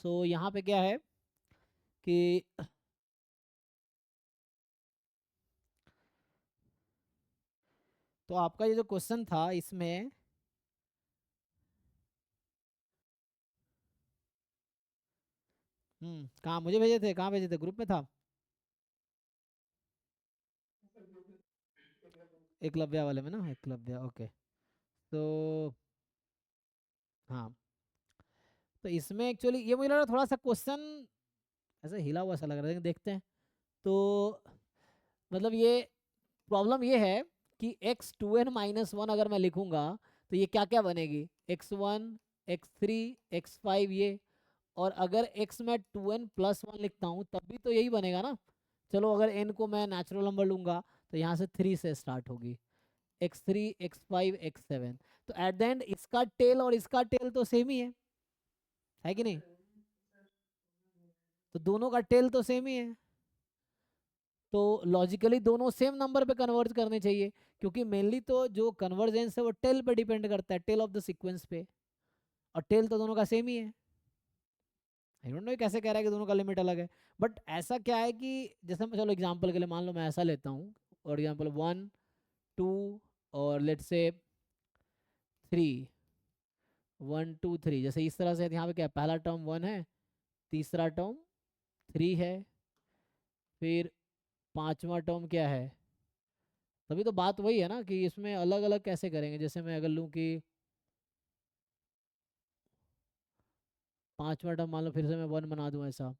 सो यहाँ पे क्या है कि तो आपका ये जो क्वेश्चन था इसमें, कहाँ मुझे भेजे थे, कहाँ भेजे थे, ग्रुप में था? एकलव्य वाले में ना, एकलव्य, ओके। तो हाँ, तो इसमें एक्चुअली ये मुझे लग रहा है थोड़ा सा क्वेश्चन ऐसे हिला हुआ सा लग रहा है, लेकिन देखते हैं। तो मतलब ये प्रॉब्लम ये है कि x2n-1 अगर मैं लिखूंगा तो ये क्या क्या बनेगी, x1, x3, x5 ये। और अगर x मैं 2n+1 लिखता हूँ तब भी तो यही बनेगा ना। चलो अगर n को मैं नेचुरल नंबर लूंगा तो यहाँ से 3 से स्टार्ट होगी, x3, x5, x7। तो एट द एंड इसका टेल और इसका टेल तो सेम ही है कि नहीं? तो दोनों का टेल तो सेम ही है, तो लॉजिकली दोनों सेम नंबर पे कन्वर्ज करने चाहिए, क्योंकि मेनली तो जो कन्वर्जेंस है वो टेल पे डिपेंड करता है, टेल ऑफ द सीक्वेंस पे। और टेल तो दोनों का सेम ही है। आई डोंट नो कैसे कह रहा है कि दोनों का लिमिट अलग है। बट ऐसा क्या है कि जैसे मैं, चलो एग्जांपल के लिए मान लो मैं ऐसा लेता हूँ, और एग्जांपल 1, 2 और लेट्स से 3, 1 2 3, जैसे इस तरह से यहाँ पे क्या है, पहला टर्म 1 है, तीसरा टर्म 3 है, फिर पांचवा टर्म क्या है। तभी तो बात वही है ना कि इसमें अलग अलग कैसे करेंगे। जैसे मैं अगर लूँ कि पांचवा टर्म मान लो फिर से मैं 1 बना दूँ, ऐसा है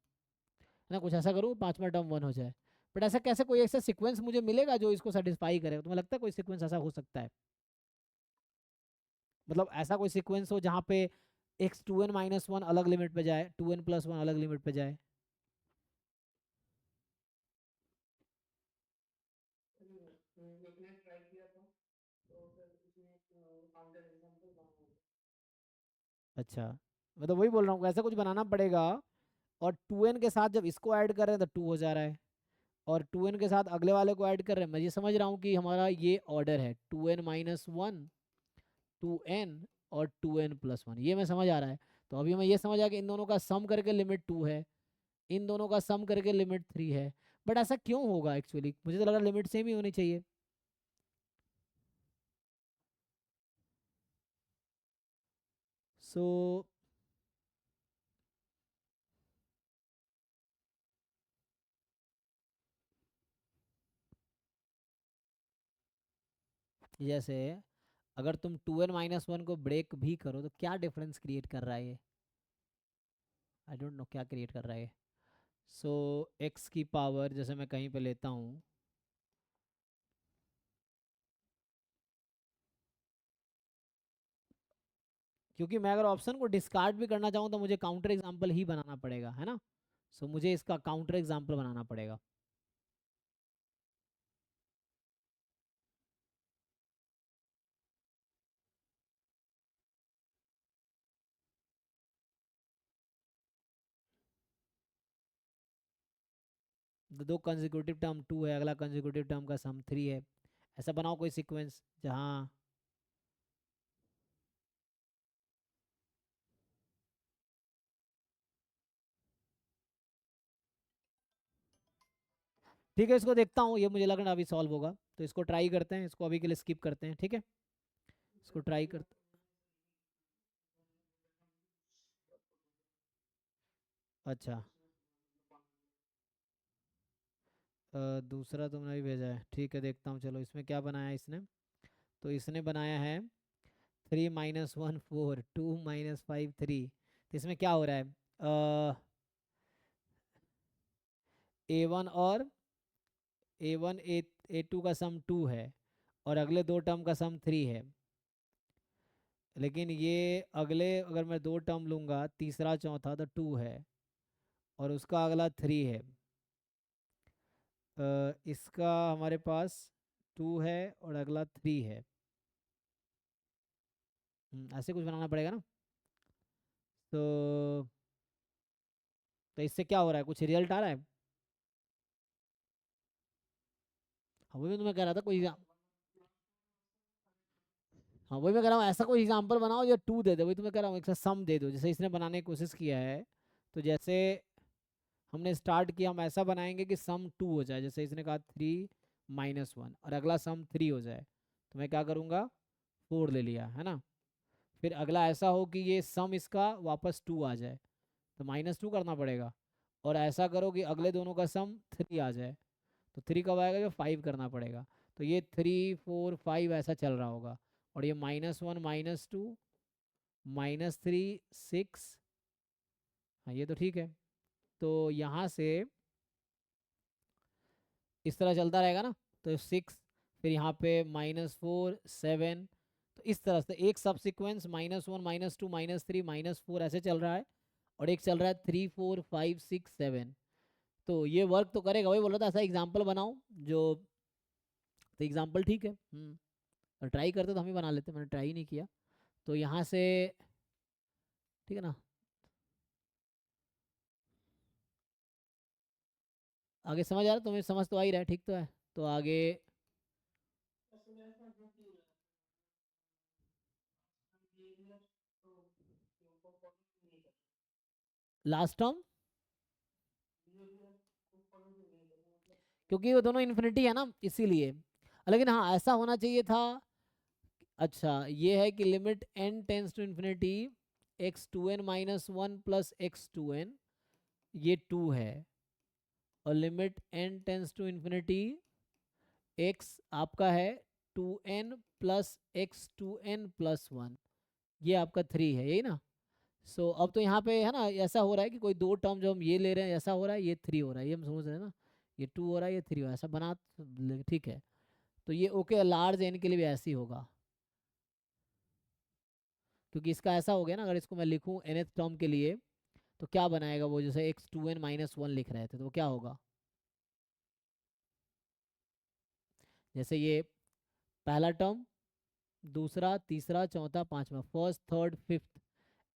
ना, कुछ ऐसा करूँ पांचवा टर्म 1 हो जाए। बट ऐसा कैसे, कोई ऐसा सीक्वेंस मुझे मिलेगा जो इसको सेटिस्फाई करे? तुम्हें लगता है कोई सीक्वेंस ऐसा हो सकता है? मतलब ऐसा कोई सीक्वेंस हो जहाँ पे x2n-1 अलग लिमिट पे जाए, 2n+1 अलग लिमिट पे जाए? अच्छा, मतलब वही बोल रहा हूँ, ऐसा कुछ बनाना पड़ेगा। और 2n के साथ जब इसको ऐड कर रहे हैं तो 2 हो जा रहा है, और 2n के साथ अगले वाले को ऐड कर रहे हैं। मैं ये समझ रहा हूँ कि हमारा ये ऑर्डर है 2n-1, 2n और 2n+1, ये मैं समझ आ रहा है। तो अभी मैं ये समझ आ कि इन दोनों का सम करके लिमिट 2 है, इन दोनों का सम करके लिमिट 3 है। बट ऐसा क्यों होगा? एक्चुअली मुझे तो लग रहा लिमिट सेम ही होनी चाहिए। सो जैसे अगर तुम 2n-1 को ब्रेक भी करो तो क्या डिफरेंस क्रिएट कर रहा है ये? आई डोंट नो क्या क्रिएट कर रहा है। सो एक्स की पावर जैसे मैं कहीं पे लेता हूँ, क्योंकि मैं अगर ऑप्शन को डिस्कार्ड भी करना चाहूँ तो मुझे काउंटर एग्जाम्पल ही बनाना पड़ेगा, है ना। सो मुझे इसका काउंटर एग्जाम्पल बनाना पड़ेगा। दो कंसेक्यूटिव टर्म 2 है, अगला कंसेक्यूटिव टर्म का सम 3 है। ऐसा बनाओ कोई सीक्वेंस जहाँ, ठीक है इसको देखता हूँ, ये मुझे लग रहा है अभी सॉल्व होगा, तो इसको ट्राई करते हैं, इसको अभी के लिए स्किप करते हैं, ठीक है। इसको ट्राई करते, अच्छा। दूसरा तुमने भी भेजा है, ठीक है देखता हूँ। चलो इसमें क्या बनाया है इसने। तो इसने बनाया है 3-1 4, 2-5 3। तो इसमें क्या हो रहा है, A1 और A1 A2 का सम 2 है, और अगले दो टर्म का सम 3 है। लेकिन ये अगले अगर मैं दो टर्म लूँगा, तीसरा चौथा, तो 2 है, और उसका अगला 3 है। इसका हमारे पास 2 है और अगला 3 है। ऐसे कुछ बनाना पड़ेगा ना। तो इससे क्या हो रहा है, कुछ रिजल्ट आ रहा है? हाँ वही तो मैं कह रहा था, कोई हाँ वही मैं कह रहा हूँ, ऐसा कोई एग्जांपल बनाओ या 2 दे दो, वही तो मैं कह रहा हूँ, एक सम दे दो जैसे इसने बनाने की कोशिश किया है। तो जैसे हमने स्टार्ट किया, हम ऐसा बनाएंगे कि सम 2 हो जाए, जैसे इसने कहा 3 - 1 और अगला सम 3 हो जाए, तो मैं क्या करूँगा 4 ले लिया, है ना। फिर अगला ऐसा हो कि ये सम इसका वापस 2 आ जाए, तो -2 करना पड़ेगा। और ऐसा करो कि अगले दोनों का सम 3 आ जाए, तो 3 कब आएगा, जो 5 करना पड़ेगा। तो ये 3 4 5 ऐसा चल रहा होगा। और ये -1 -2 -3 6, हाँ ये तो ठीक है। तो यहाँ से इस तरह चलता रहेगा ना, तो 6, फिर यहाँ पे -4 7, तो इस तरह से एक सब सिक्वेंस -1 -2 -3 -4 ऐसे चल रहा है, और एक चल रहा है 3 4 5 6 7। तो ये वर्क तो करेगा, वही बोल रहा था ऐसा एग्जाम्पल बनाओ जो, तो एग्जाम्पल ठीक है। और ट्राई करते तो हम ही बना लेते, मैंने ट्राई नहीं किया। तो यहाँ से ठीक है ना, आगे समझ आ रहा, तुम्हें समझ तो आ ही रहा है, ठीक तो है। तो आगे लास्ट टर्म, क्योंकि वो दोनों इन्फिनिटी है ना इसीलिए। लेकिन हाँ ऐसा होना चाहिए था। अच्छा ये है कि limit n tends to infinity x2n -1 plus x2n, ये 2 है। और limit n tends to infinity x आपका है 2n प्लस x2n प्लस 1, ये आपका 3 है, यही ना। सो अब तो यहाँ पे है ना ऐसा हो रहा है कि कोई दो टर्म जो हम ये ले रहे हैं ऐसा हो रहा है, ये 3 हो रहा है, ये हम समझ रहे हैं ना। ये 2 हो रहा है, ये 3 हो रहा है, ऐसा बना ठीक है। तो ये ओके लार्ज एन के लिए भी ऐसे ही होगा, क्योंकि इसका ऐसा हो गया ना, अगर इसको मैं लिखूँ nth टर्म के लिए, तो क्या बनाएगा वो, जैसे x2n -1 लिख रहे थे, तो वो क्या होगा, जैसे ये पहला टर्म, दूसरा, तीसरा, चौथा, पांचवा, फर्स्ट थर्ड फिफ्थ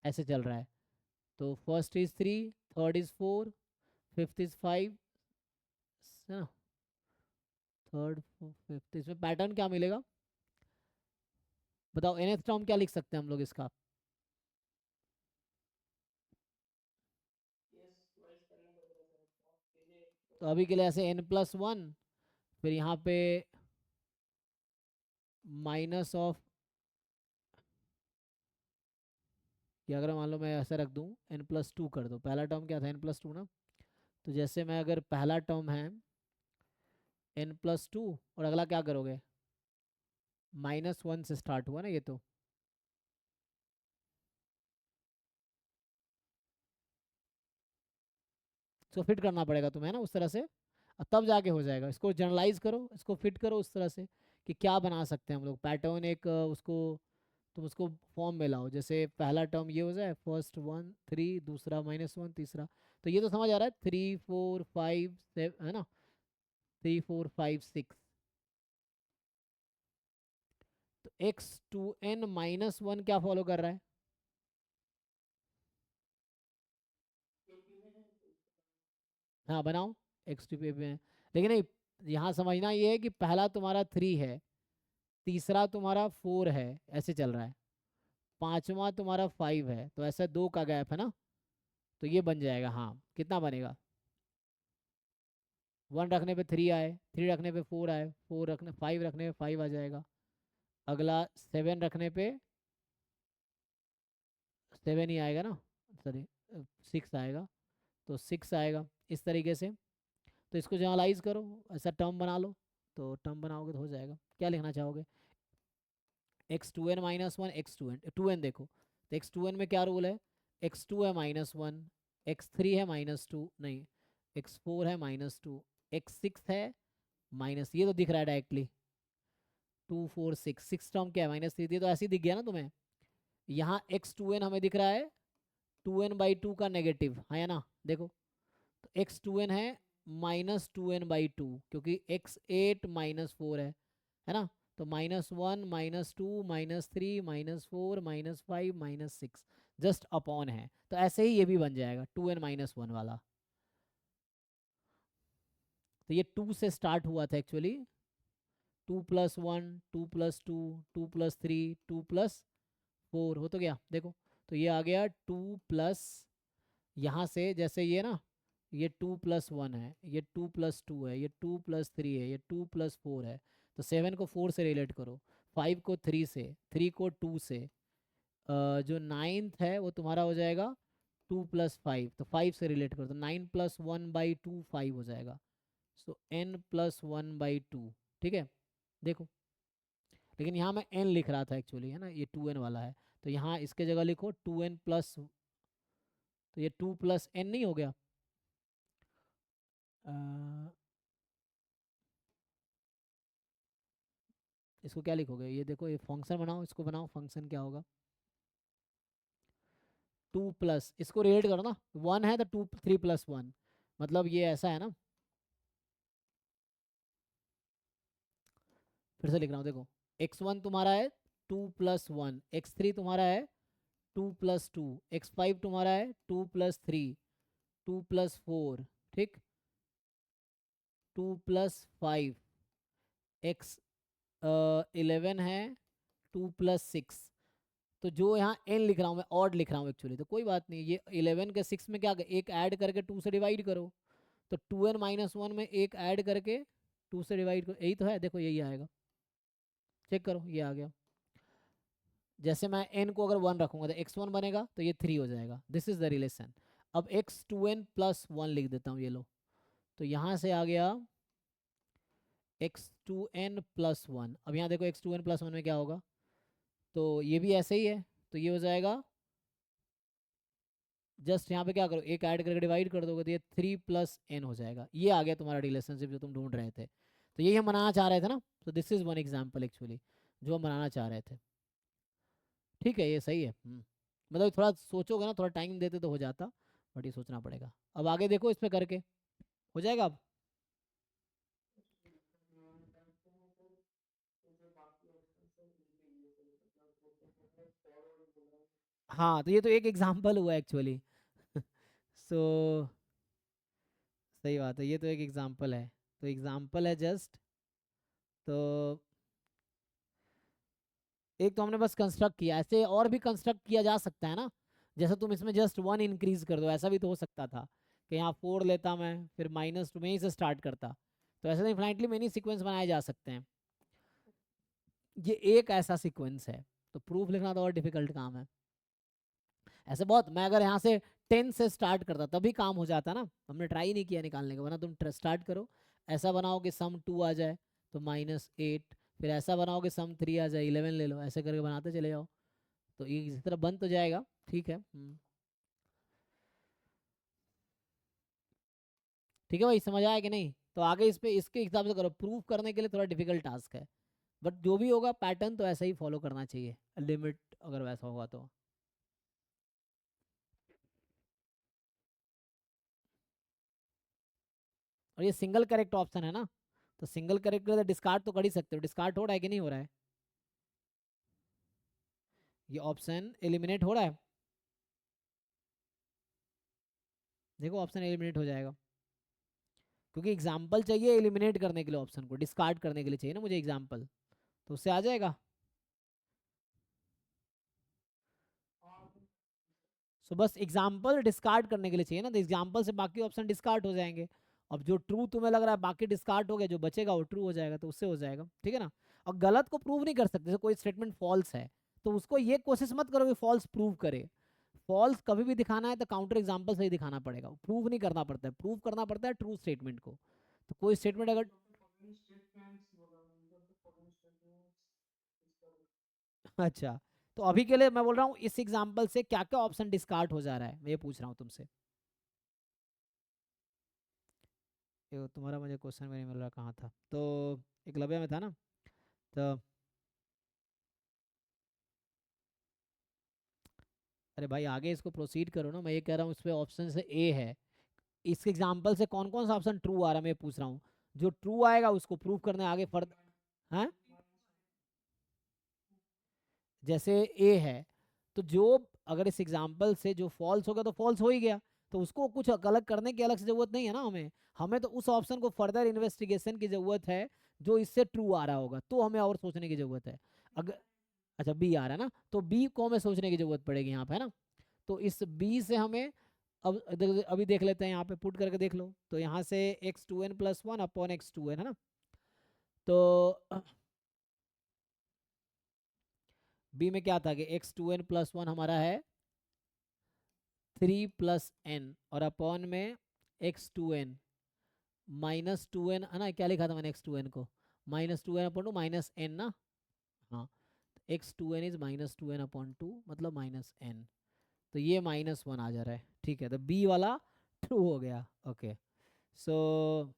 ऐसे चल रहा है। तो first is 3, third is 4, fifth is 5, है ना, थर्ड फिफ्थ, इसमें पैटर्न क्या मिलेगा बताओ, nth टर्म क्या लिख सकते हैं हम लोग इसका। तो अभी के लिए ऐसे n+1, फिर यहाँ पे माइनस ऑफ, कि अगर मान लो मैं ऐसा रख दूँ n+2 कर दो, पहला टर्म क्या था n+2 ना। तो जैसे मैं अगर पहला टर्म है n+2, और अगला क्या करोगे, -1 से स्टार्ट हुआ ना ये, तो इसको फिट करना पड़ेगा तुम्हें ना उस तरह से, और तब जाके हो जाएगा। इसको जनरलाइज करो, इसको फिट करो उस तरह से कि क्या बना सकते हैं हम लोग पैटर्न एक, उसको तुम उसको फॉर्म में लाओ, जैसे पहला टर्म ये हो जाए फर्स्ट 1 3, दूसरा -1, तीसरा। तो ये तो समझ आ रहा है 3 4 5 7 है ना, 3 4 5 6। तो x2n -1 क्या फॉलो कर रहा है, हाँ बनाओ x2 पे में। लेकिन नहीं, यहाँ समझना ये है कि पहला तुम्हारा 3 है, तीसरा तुम्हारा 4 है, ऐसे चल रहा है, पांचवा तुम्हारा 5 है, तो ऐसा 2 का गैप है ना। तो ये बन जाएगा, हाँ कितना बनेगा, 1 रखने पे 3 आए, 3 रखने पे 4 आए, 4 रखने 5 रखने पे 5 आ जाएगा। अगला 7 रखने पे 7 ही आएगा ना, सॉरी 6 आएगा, तो 6 आएगा इस तरीके से। तो इसको जनरलाइज करो, ऐसा टर्म बना लो, तो टर्म बनाओगे तो हो जाएगा। क्या लिखना चाहोगे, x2n -1 x2n देखो, तो x2n में क्या रूल है, x2 है -1, x3 है -2 नहीं, x4 है -2, x6 है माइनस, ये तो दिख रहा है डायरेक्टली 2 4 6, 6 टर्म क्या है -3, ये तो ऐसे ही दिख गया ना तुम्हें। यहाँ x2n हमें दिख रहा है 2n/2 का नेगेटिव, है या ना, देखो। तो x2n है -2n/2, क्योंकि x8 -4 है ना। तो -1 -2 -3 -4 -5 -6 जस्ट अपॉन है, तो ऐसे ही ये भी बन जाएगा 2n -1 वाला। तो ये 2 से स्टार्ट हुआ था एक्चुअली, 2+1 2+2 2+3 2+4 हो तो गया देखो। तो ये आ गया 2 + यहाँ से जैसे ये ना, ये 2+1 है, ये 2+2 है, ये 2+3 है, ये 2+4 है, तो 7 को 4 से रिलेट करो, 5 को 3 से, 3 को 2 से, जो 9th है वो तुम्हारा हो जाएगा 2+5, तो 5 से रिलेट करो, तो 9+1/2 5 हो जाएगा, सो n+1/2। ठीक है, देखो, लेकिन यहाँ मैं n लिख रहा था एक्चुअली, है ना, ये 2n वाला है, तो यहाँ इसके जगह लिखो 2n प्लस, तो ये 2+n नहीं हो गया, अ, इसको क्या लिखोगे, ये देखो, ये फंक्शन बनाओ, इसको बनाओ, फंक्शन क्या होगा, 2+, इसको रिलेट करो ना, 1 है तो 3+1, मतलब ये ऐसा है ना, फिर से लिख रहा हूँ, देखो, x1 तुम्हारा है 2+1, x3 तुम्हारा है 2+2, x5 तुम्हारा है 2+3, 2+4, ठीक, 2+5, x 11 है 2+6, तो जो यहाँ n लिख रहा हूँ मैं ऑड लिख रहा हूँ एक्चुअली, तो कोई बात नहीं, ये 11 के 6 में क्या, एक ऐड करके 2 से डिवाइड करो, तो 2n-1 में एक ऐड करके 2 से डिवाइड करो, यही तो है, देखो यही आएगा, चेक करो, ये आ गया। जैसे मैं n को अगर 1 रखूंगा तो x1 बनेगा, तो ये 3 हो जाएगा, दिस इज द रिलेशन। अब x2n+1 लिख देता हूँ, ये लो, तो यहाँ से आ गया x2n+1, अब यहाँ देखो x2n+1 में क्या होगा, तो ये भी ऐसे ही है, तो ये हो जाएगा, जस्ट यहाँ पे क्या करो, एक ऐड करके डिवाइड कर दोगे, तो ये 3+n हो जाएगा, ये आ गया तुम्हारा रिलेशनशिप जो तुम ढूंढ रहे थे, तो यही हम बनाना चाह रहे थे ना, तो this is one example actually जो हम बनाना चाह रहे थे। ठीक है, ये सही है, मतलब थोड़ा सोचोगे ना, थोड़ा टाइम देते तो हो जाता, बट ये सोचना पड़ेगा। अब आगे देखो, इस पे करके हो जाएगा अब। हाँ, तो ये तो एक एग्जाम्पल हुआ एक्चुअली। सो सही बात है, ये तो एक एग्जाम्पल है, तो एग्जाम्पल है जस्ट, तो एक तो हमने बस कंस्ट्रक्ट किया, ऐसे और भी कंस्ट्रक्ट किया जा सकता है ना, जैसे तुम इसमें जस्ट 1 इंक्रीज कर दो, ऐसा भी तो हो सकता था कि यहाँ 4 लेता मैं, फिर -2 में ही से स्टार्ट करता, तो ऐसे तो इन्फाइनाइटली मेनी सीक्वेंस बनाए जा सकते हैं, ये एक ऐसा सीक्वेंस है, तो प्रूफ लिखना तो और डिफिकल्ट काम है। ऐसे बहुत, मैं अगर यहाँ से 10 से स्टार्ट करता तभी काम हो जाता ना, हमने ट्राई नहीं किया निकालने का, वरना तुम स्टार्ट करो, ऐसा बनाओ कि सम 2 आ जाए तो -8, फिर ऐसा बनाओ कि सम 3 आ जाए 11 ले लो, ऐसे करके बनाते चले जाओ, तो ये इसी तरह बन तो जाएगा। ठीक है, ठीक है भाई, समझ आया कि नहीं, तो आगे इस पे इसके हिसाब से करो, प्रूफ करने के लिए थोड़ा डिफिकल्ट टास्क है, बट जो भी होगा पैटर्न तो ऐसा ही फॉलो करना चाहिए, लिमिट अगर वैसा होगा तो। और ये सिंगल करेक्ट ऑप्शन है ना, तो सिंगल करेक्ट तो डिस्कार्ड तो कर ही सकते हो, डिस्कार्ड हो रहा है कि नहीं हो रहा है, ये ऑप्शन एलिमिनेट हो रहा है, देखो ऑप्शन एलिमिनेट हो जाएगा, क्योंकि एग्जाम्पल चाहिए एलिमिनेट करने के लिए, ऑप्शन को डिस्कार्ड करने के लिए चाहिए ना मुझे एग्जाम्पल, तो उससे आ जाएगा। सो बस एग्जाम्पल डिस्कार्ड करने के लिए चाहिए ना, तो एग्जाम्पल से बाकी ऑप्शन डिस्कार्ड हो जाएंगे, अब जो ट्रू तुम्हें लग रहा है बाकी डिस्कार्ड हो गया, जो बचेगा वो ट्रू हो जाएगा, तो उससे हो जाएगा, ठीक है ना। और गलत को प्रूव नहीं कर सकते, जैसे कोई स्टेटमेंट फॉल्स है तो उसको ये कोशिश मत करो कि फॉल्स प्रूव करे, फॉल्स कभी भी दिखाना है तो काउंटर एग्जाम्पल से ही दिखाना पड़ेगा, प्रूव नहीं करना पड़ता है, प्रूव करना पड़ता है ट्रू स्टेटमेंट को, तो कोई स्टेटमेंट अगर अच्छा, तो अभी के लिए मैं बोल रहा हूँ इस एग्जाम्पल से क्या क्या ऑप्शन डिस्कार्ड हो जा रहा है, मैं ये पूछ रहा हूँ तुमसे, ये तुम्हारा मुझे क्वेश्चन में नहीं मिल रहा कहाँ था, तो एकलव्य में था ना, तो अरे भाई आगे इसको प्रोसीड करो ना, मैं ये कह रहा हूँ इस पे ऑप्शन से ए है, इस एग्जाम्पल से कौन कौन सा ऑप्शन ट्रू आ रहा है मैं ये पूछ रहा हूँ, जो ट्रू आएगा उसको प्रूव करने आगे फर्द, हाँ, जैसे ए है, तो जो अगर इस एग्जाम्पल से जो फॉल्स होगा तो फॉल्स हो ही गया, तो उसको कुछ अलग करने की अलग से जरूरत नहीं है ना हमें, हमें तो उस ऑप्शन को फर्दर इन्वेस्टिगेशन की जरूरत है जो इससे ट्रू आ रहा होगा, तो हमें और सोचने की जरूरत है। अगर अच्छा बी आ रहा है ना, तो बी को हमें सोचने की जरूरत पड़ेगी यहाँ पे, है ना, तो इस बी से हमें अब अभी देख लेते हैं, यहाँ पे पुट करके देख लो। तो यहाँ से x2n plus one upon x2n है ना, तो बी में क्या था कि x2n प्लस वन हमारा है 3 प्लस n, और अपॉन में x2n माइनस 2n है ना, क्या लिखा था मैंने x2n को, minus 2n upon two minus n ना। हाँ, x2n is minus 2n upon two, मतलब माइनस n। तो ये माइनस वन आ जा रहा है, ठीक है, तो बी वाला ट्रू हो गया। ओके, सो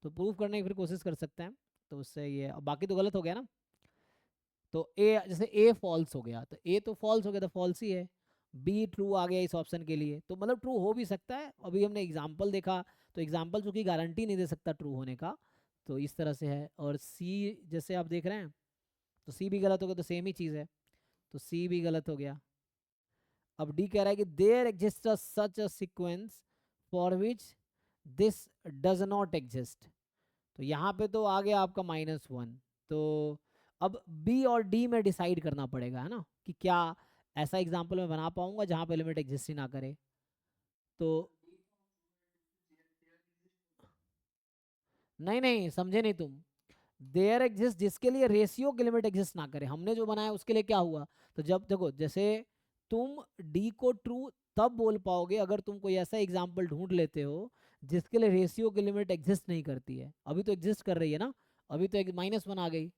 तो प्रूव करने की फिर कोशिश कर सकते हैं, तो उससे ये, अब बाकी तो गलत हो गया ना। तो ए, जैसे ए फॉल्स हो गया, तो ए तो फॉल्स हो गया, तो फॉल्स ही है। बी ट्रू आ गया इस ऑप्शन के लिए, तो मतलब ट्रू हो भी सकता है। अभी हमने एग्जाम्पल देखा, तो एग्जाम्पल चूंकि गारंटी नहीं दे सकता ट्रू होने का, तो इस तरह से है। और सी जैसे आप देख रहे हैं, तो सी भी गलत हो गया, तो सेम ही चीज़ है, तो सी भी गलत हो गया। अब डी कह रहा है कि there exist such a sequence for which this does not exist. तो यहाँ पे तो आ गया आपका माइनस वन। तो अब बी और डी में डिसाइड करना पड़ेगा, है ना, कि क्या ऐसा एग्जाम्पल मैं बना पाऊंगा जहाँ पे लिमिट एग्जिस्ट ही ना करे। तो नहीं नहीं, समझे नहीं तुम। देयर एग्जिस्ट जिसके लिए रेशियो की लिमिट एग्जिस्ट ना करे, हमने जो बनाया उसके लिए क्या हुआ, तो जब देखो, जैसे तुम डी को ट्रू तब बोल पाओगे अगर तुम कोई ऐसा एग्जाम्पल ढूंढ लेते हो जिसके लिए रेशियो की लिमिट एग्जिस्ट नहीं करती है। अभी तो एग्जिस्ट कर रही है ना, अभी तो माइनस वन आ गई।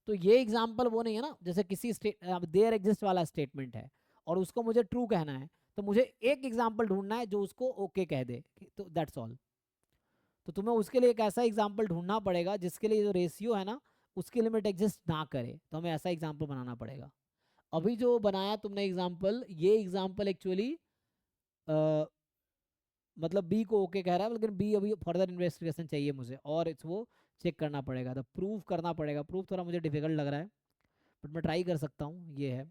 तो ये एग्जाम्पल वो नहीं है ना, जैसे किसी देयर एग्जिस्ट वाला स्टेटमेंट है और उसको मुझे ट्रू कहना है, तो मुझे एक एग्जाम्पल ढूंढना है जो उसको ओके कह दे, तो दैट्स ऑल। तो तुम्हें उसके लिए एक ऐसा एग्जाम्पल ढूंढना पड़ेगा जिसके लिए जो रेशियो है ना उसकी लिमिट एग्जिस्ट ना करे, तो हमें ऐसा एग्जाम्पल बनाना पड़ेगा। अभी जो बनाया तुमने एग्जाम्पल, ये एग्जाम्पल एक्चुअली मतलब बी को ओके कह रहा है, लेकिन बी अभी फर्दर इन्वेस्टिगेशन चाहिए मुझे, और वो चेक करना पड़ेगा, तो प्रूफ करना पड़ेगा। प्रूफ थोड़ा मुझे डिफिकल्ट लग रहा है, बट मैं ट्राई कर सकता हूँ। ये है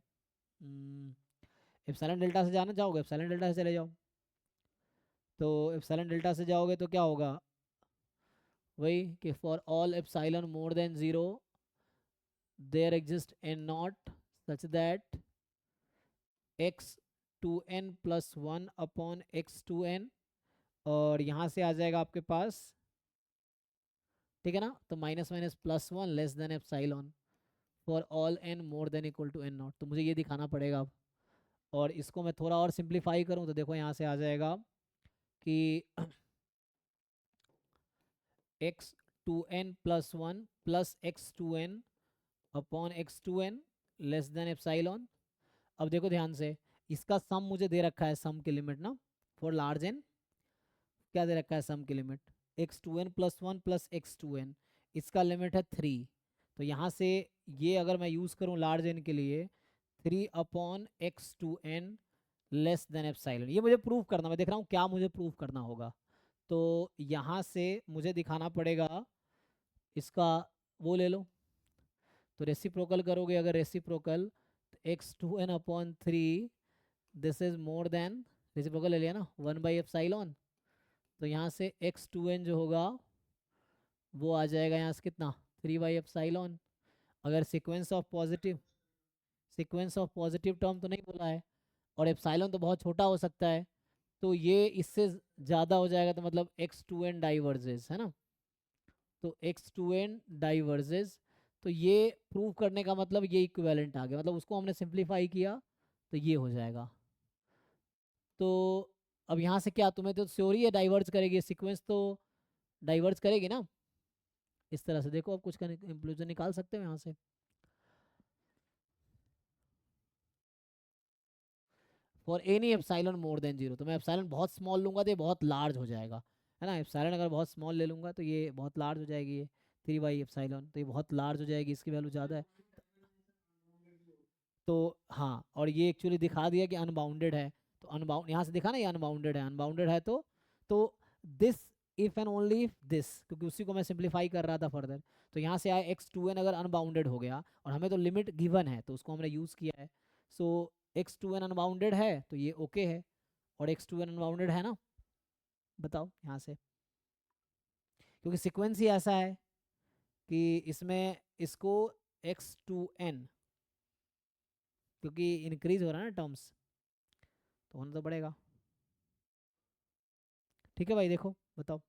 एप्सिलॉन डेल्टा से जाना चाहोगे, एप्सिलॉन डेल्टा से चले जाओ। तो एप्सिलॉन डेल्टा से जाओगे तो क्या होगा, वही कि for all epsilon more than zero there exist n not such that x to n plus one upon x to n, और यहाँ से आ जाएगा आपके पास, ठीक है ना, तो minus minus plus one less than epsilon for all n more than equal to n not. तो मुझे ये दिखाना पड़ेगा अब, और इसको मैं थोड़ा और सिंप्लीफाई करूँ तो देखो यहाँ से आ जाएगा कि x to n plus one plus x to n upon x to n less than epsilon. अब देखो ध्यान से, इसका सम मुझे दे रखा है, सम की लिमिट ना, फॉर लार्ज एन क्या दे रखा है सम की limit, x to n plus one plus x to n, इसका लिमिट है थ्री। तो यहाँ से ये अगर मैं यूज़ करूँ लार्ज एन के लिए, three upon x to n less than epsilon, ये मुझे प्रूफ करना, मैं देख रहा हूँ क्या मुझे प्रूफ करना होगा। तो यहाँ से मुझे दिखाना पड़ेगा इसका, वो ले लो, तो रेसिप्रोकल करोगे अगर, रेसिप्रोकल तो x to n upon three this is more than, reciprocal ले लिया ना, वन बाई एप्सिलॉन। तो यहाँ से एक्स टू एन जो होगा वो आ जाएगा यहाँ से कितना, थ्री बाई एप्सिलॉन। अगर सीक्वेंस ऑफ पॉजिटिव टर्म तो नहीं बोला है, और एप्सिलॉन तो बहुत छोटा हो सकता है, तो ये इससे ज़्यादा हो जाएगा, तो मतलब एक्स टू एन डाइवर्जेस है ना, तो एक्स टू एन डाइवर्जेस। तो ये प्रूव करने का मतलब ये इक्विवेलेंट आ गया, मतलब उसको हमने सिंप्लीफाई किया तो ये हो जाएगा। तो अब यहाँ से क्या, तुम्हें तो थ्योरी है डाइवर्ज करेगी, सीक्वेंस तो डाइवर्ज करेगी ना। इस तरह से देखो, अब कुछ का इंक्लूजन निकाल सकते हो यहाँ से। For any epsilon more than zero, तो मैं एप्सिलॉन बहुत स्मॉल लूंगा तो ये बहुत लार्ज हो जाएगा, है ना, एप्सिलॉन अगर बहुत स्मॉल ले लूंगा तो ये बहुत लार्ज हो जाएगी, ये थ्री बाई एप्सिलॉन, तो ये बहुत लार्ज हो जाएगी, इसकी वैल्यू ज़्यादा है। तो हाँ, और ये एक्चुअली दिखा दिया कि अनबाउंडेड है, तो अनबाउंड यहाँ से दिखा ना, ये अनबाउंडेड है, अनबाउंडेड है तो this if and only if this, क्योंकि उसी को मैं सिंप्लीफाई कर रहा था फर्दर। तो यहाँ से आया एक्स टू एन अगर अनबाउंडेड हो गया, और हमें तो लिमिट गिवन है तो उसको हमने यूज़ किया है, सो एक्स टू एन अनबाउंडेड है तो ये ओके है, और एक्स टू एन अनबाउंडेड है ना, बताओ यहाँ से, क्योंकि सीक्वेंस ही ऐसा है कि इसमें इसको एक्स टू एन, क्योंकि इंक्रीज हो रहा है ना टर्म्स, तो होना तो पड़ेगा। ठीक है भाई, देखो बताओ।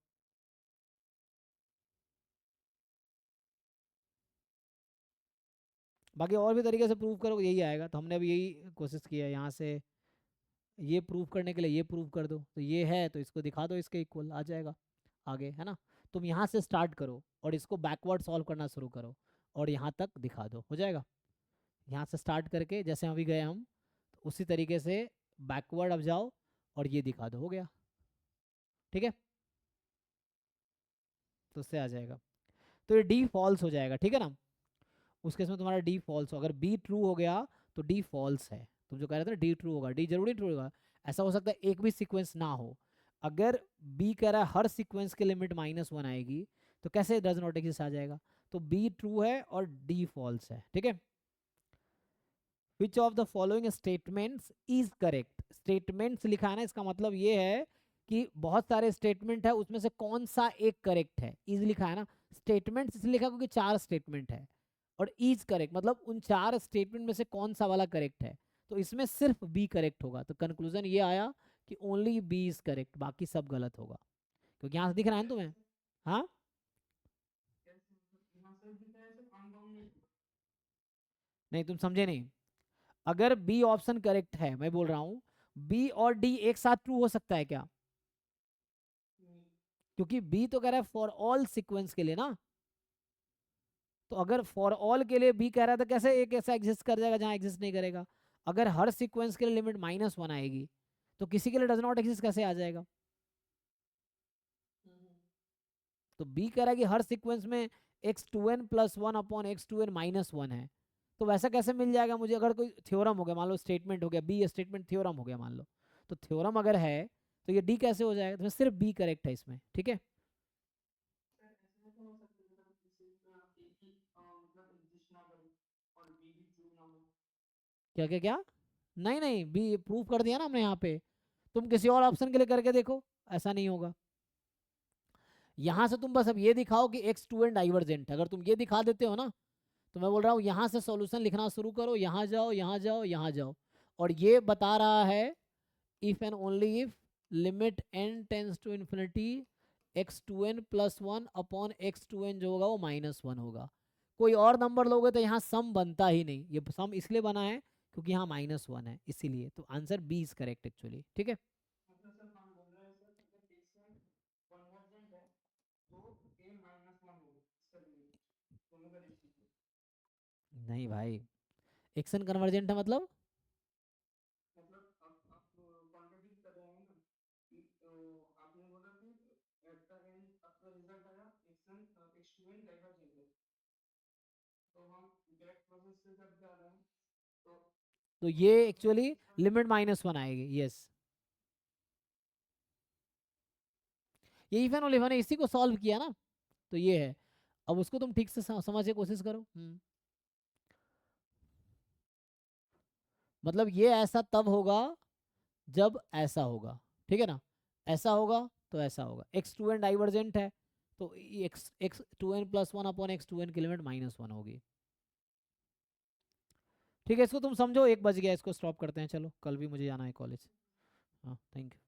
बाकी और भी तरीके से प्रूव करो यही आएगा, तो हमने अभी यही कोशिश की है। यहाँ से ये प्रूव करने के लिए ये प्रूव कर दो, तो ये है तो इसको दिखा दो, इसके इक्वल आ जाएगा आगे, है ना। तुम यहाँ से स्टार्ट करो और इसको बैकवर्ड सॉल्व करना शुरू करो और यहाँ तक दिखा दो, हो जाएगा। यहाँ से स्टार्ट करके जैसे अभी गए हम, तो उसी तरीके से बैकवर्ड अब जाओ और ये दिखा दो, हो गया। ठीक है, तो उससे आ जाएगा। तो ये डी फॉल्स हो जाएगा, ठीक है ना। उस केस में तुम्हारा डी फॉल्स हो, अगर बी ट्रू हो गया तो डी फॉल्स है। तुम जो कह रहे थे ना डी ट्रू होगा, डी जरूरी ट्रू होगा, ऐसा हो सकता है एक भी सीक्वेंस ना हो। अगर बी कह रहा है हर सीक्वेंस के लिमिट -1 आएगी, तो कैसे डज नॉट एग्जिस्ट आ जाएगा। तो बी ट्रू है और डी फॉल्स है, ठीक है। Which of the following statements is correct. Statements लिखा है ना, इसका मतलब ये है कि बहुत सारे स्टेटमेंट है, उसमें से कौन सा एक करेक्ट है। इज लिखा है ना, स्टेटमेंट्स इसलिए लिखा क्योंकि 4 स्टेटमेंट है, और इज करेक्ट मतलब उन 4 स्टेटमेंट में से कौन सा वाला करेक्ट है। तो इसमें सिर्फ बी करेक्ट होगा, तो कंक्लूजन ये आया कि ओनली बी इज करेक्ट, बाकी सब गलत होगा, क्योंकि यहाँ से दिख रहा है ना तुम्हें। हाँ, नहीं तुम समझे नहीं। अगर बी ऑप्शन करेक्ट है, मैं बोल रहा हूँ बी और डी एक साथ ट्रू हो सकता है क्या, क्योंकि बी तो कह रहा है फॉर ऑल सीक्वेंस के लिए ना। तो अगर फॉर ऑल के लिए बी कह रहा था, कैसे एक ऐसा एग्जिस्ट कर जाएगा जहां एग्जिस्ट नहीं करेगा। अगर हर सीक्वेंस के लिए लिमिट -1 आएगी, तो किसी के लिए डज नॉट एग्जिस्ट कैसे आ जाएगा। तो बी कह रहा है कि हर सीक्वेंस में x2n + 1 अपॉन x2n -1 है। तो वैसा कैसे मिल जाएगा मुझे, अगर कोई थ्योरम हो गया, मान लो स्टेटमेंट हो गया, बी स्टेटमेंट थ्योरम हो गया मान लो, तो थ्योरम अगर है तो ये डी कैसे हो जाएगा। तो सिर्फ बी करेक्ट है इसमें, ठीक है। क्या क्या क्या, नहीं नहीं, बी प्रूव कर दिया ना हमने यहाँ पे। तुम किसी और ऑप्शन के लिए करके देखो, ऐसा नहीं होगा। यहाँ से तुम बस अब ये दिखाओ कि x2n डाइवर्जेंट है। अगर तुम ये दिखा देते हो ना, तो मैं बोल रहा हूँ यहाँ से सॉल्यूशन लिखना शुरू करो, यहाँ जाओ यहाँ जाओ यहाँ जाओ, और ये बता रहा है if and only if limit n tends to infinity x2n + 1 अपॉन x2n जो होगा वो -1 होगा। कोई और नंबर लोगे तो यहाँ सम बनता ही नहीं, ये सम इसलिए बना है क्योंकि यहाँ -1 है, इसीलिए। तो answer B is correct actually, ठीक है। नहीं भाई, एक्शन कन्वर्जेंट है मतलब, तो ये एक्चुअली लिमिट -1 आएगी, यस। ये इफ एंड ओनली मैंने इसी को सॉल्व किया ना, तो ये है। अब उसको तुम ठीक से समझने की कोशिश करो। मतलब ये ऐसा तब होगा जब ऐसा होगा, ठीक है ना। ऐसा होगा तो ऐसा होगा, x2n डाइवर्जेंट है, तो x2n + 1 अपॉन x2n की लिमिट -1 होगी। ठीक है, इसको तुम समझो, 1 बज गया, इसको स्टॉप करते हैं, चलो कल भी मुझे जाना है कॉलेज। हाँ, थैंक यू।